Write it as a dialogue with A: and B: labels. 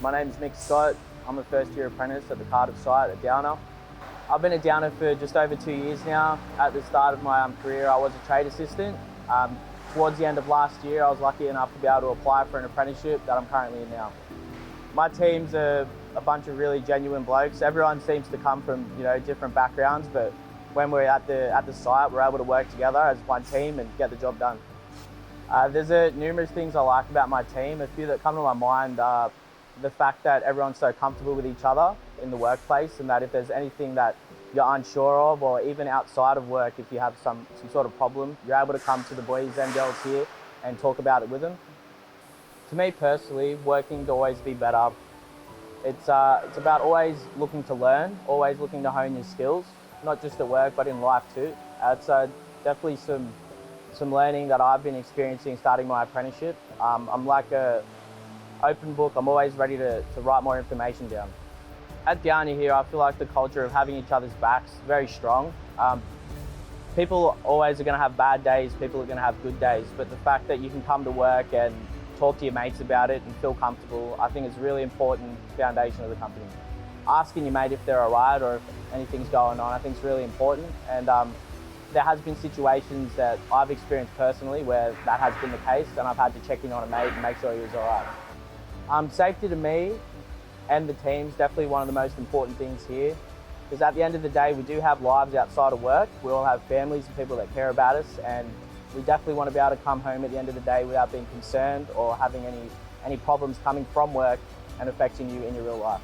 A: My name is Mick. I'm a first year apprentice at the Cardiff site at Downer. I've been at Downer for just over 2 years now. At the start of my career, I was a trade assistant. Towards the end of last year, I was lucky enough to be able to apply for an apprenticeship that I'm currently in now. My team's a bunch of really genuine blokes. Everyone seems to come from different backgrounds, but when we're at the site, we're able to work together as one team and get the job done. There's numerous things I like about my team. A few that come to my mind are the fact that everyone's so comfortable with each other in the workplace, and that if there's anything that you're unsure of, or even outside of work, if you have some sort of problem, you're able to come to the boys and girls here and talk about it with them. To me personally, working to always be better. It's about always looking to learn, always looking to hone your skills, not just at work but in life too. It's definitely some learning that I've been experiencing starting my apprenticeship. I'm like a open book. I'm always ready to write more information down. At Downer here, I feel like the culture of having each other's backs is very strong. People always are going to have bad days, people are going to have good days, but the fact that you can come to work and talk to your mates about it and feel comfortable, I think is a really important foundation of the company. Asking your mate if they're alright or if anything's going on, I think is really important. And there has been situations that I've experienced personally where that has been the case, and I've had to check in on a mate and make sure he was alright. Safety to me and the team is definitely one of the most important things here, because at the end of the day, we do have lives outside of work. We all have families and people that care about us, and we definitely want to be able to come home at the end of the day without being concerned or having any problems coming from work and affecting you in your real life.